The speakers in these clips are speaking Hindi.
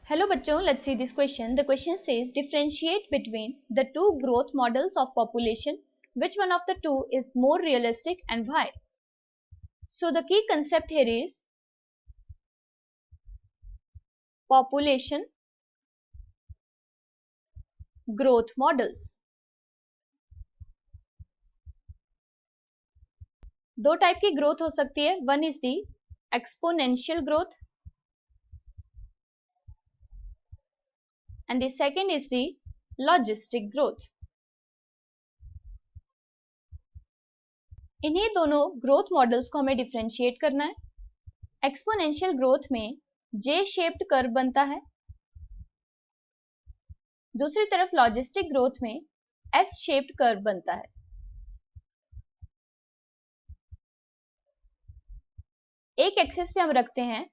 Hello बच्चों, let's see this question. The question says differentiate between the two growth models of population. Which one of the two is more realistic and why? So the key concept here is population growth models. दो टाइप की ग्रोथ हो सकती है. One is the exponential growth and the second is the logistic growth. इन्हीं दोनों ग्रोथ मॉडल्स को हमें डिफरेंशिएट करना है. एक्सपोनेंशियल ग्रोथ में जे शेप्ड कर्व बनता है, दूसरी तरफ लॉजिस्टिक ग्रोथ में एस शेप्ड कर्व बनता है. एक एक्सिस पे हम रखते हैं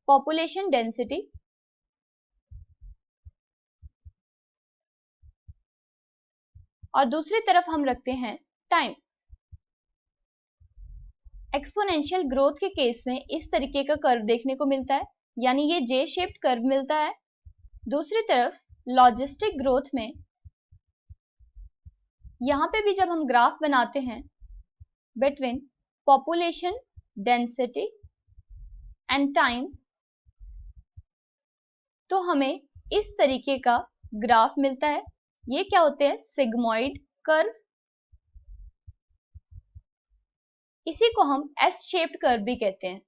पॉपुलेशन डेंसिटी और दूसरी तरफ हम रखते हैं टाइम. एक्सपोनेंशियल ग्रोथ के केस में इस तरीके का कर्व देखने को मिलता है, यानी ये जे शेप्ड कर्व मिलता है. दूसरी तरफ लॉजिस्टिक ग्रोथ में यहां पे भी जब हम ग्राफ बनाते हैं between population density and time, तो हमें इस तरीके का ग्राफ मिलता है. ये क्या होते हैं? Sigmoid curve. इसी को हम एस शेप्ड कर्व भी कहते हैं.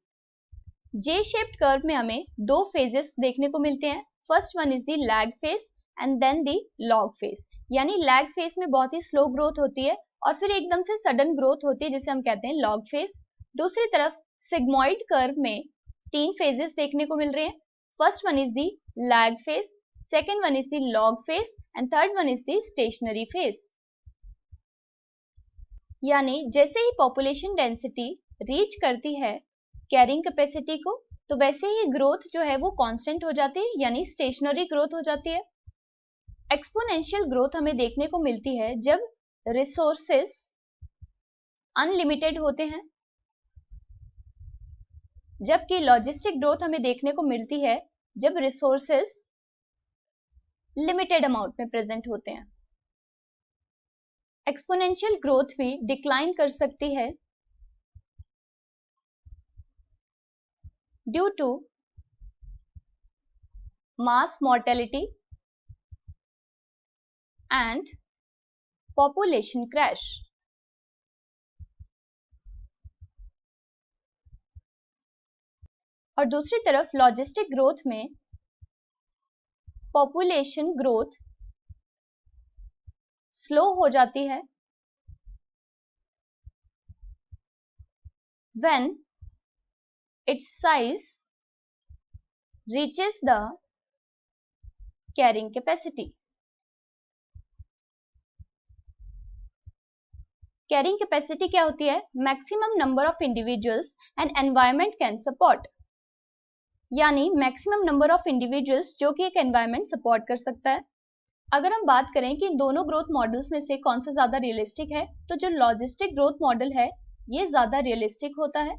जे शेप्ड कर्व में हमें दो फेजेस देखने को मिलते हैं. First one is the lag phase and then the log phase. यानी लैग फेज में बहुत ही स्लो ग्रोथ होती है और फिर एकदम से सडन ग्रोथ होती है जिसे हम कहते हैं लॉग फेज. दूसरी तरफ सिग्मॉइड कर्व में तीन फेजेस देखने को मिल रहे हैं. First one is the lag phase, second one is the log phase and third one is the stationary phase. यानी जैसे ही पॉपुलेशन डेंसिटी रीच करती है कैरिंग कैपेसिटी को, तो वैसे ही ग्रोथ जो है वो कांस्टेंट हो जाती है, यानी स्टेशनरी ग्रोथ हो जाती है. एक्सपोनेंशियल ग्रोथ हमें देखने को मिलती है जब रिसोर्सेस अनलिमिटेड होते हैं, जबकि लॉजिस्टिक ग्रोथ हमें देखने को मिलती है जब रिसोर्सेस लिमिटेड अमाउंट में प्रेजेंट होते हैं. एक्सपोनेंशियल ग्रोथ भी डिक्लाइन कर सकती है due to mass mortality and population crash. और दूसरी तरफ लॉजिस्टिक ग्रोथ में पॉपुलेशन ग्रोथ स्लो हो जाती है when its size reaches the carrying capacity. Carrying capacity क्या होती है? Maximum number of individuals an environment can support. यानी मैक्सिमम नंबर ऑफ इंडिविजुअल्स जो कि एक एनवायरमेंट सपोर्ट कर सकता है. अगर हम बात करें कि दोनों ग्रोथ मॉडल्स में से कौन सा ज्यादा रियलिस्टिक है, तो जो लॉजिस्टिक ग्रोथ मॉडल है ये ज्यादा रियलिस्टिक होता है,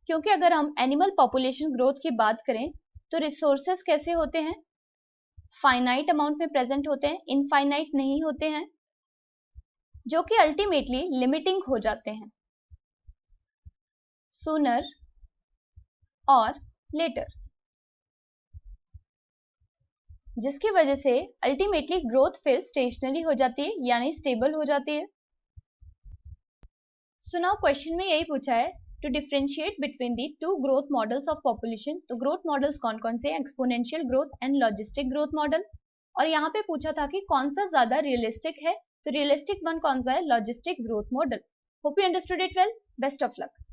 क्योंकि अगर हम एनिमल पॉपुलेशन ग्रोथ की बात करें तो रिसोर्सेस कैसे होते हैं? फाइनाइट अमाउंट में प्रेजेंट होते हैं, इनफाइनाइट नहीं होते हैं, जो कि अल्टीमेटली लिमिटिंग हो जाते हैं सूनर और लेटर, जिसकी वजह से अल्टीमेटली ग्रोथ फिर स्टेशनरी हो जाती है, यानी स्टेबल हो जाती है. सो नाउ क्वेश्चन में यही पूछा है to differentiate between the two growth models of population. तो ग्रोथ मॉडल्स कौन कौन से? Exponential growth and logistic growth model. और यहाँ पे पूछा था कि कौन सा ज्यादा रियलिस्टिक है, तो रियलिस्टिक वन कौन सा है? Logistic growth model. Hope you understood it well. Best of luck.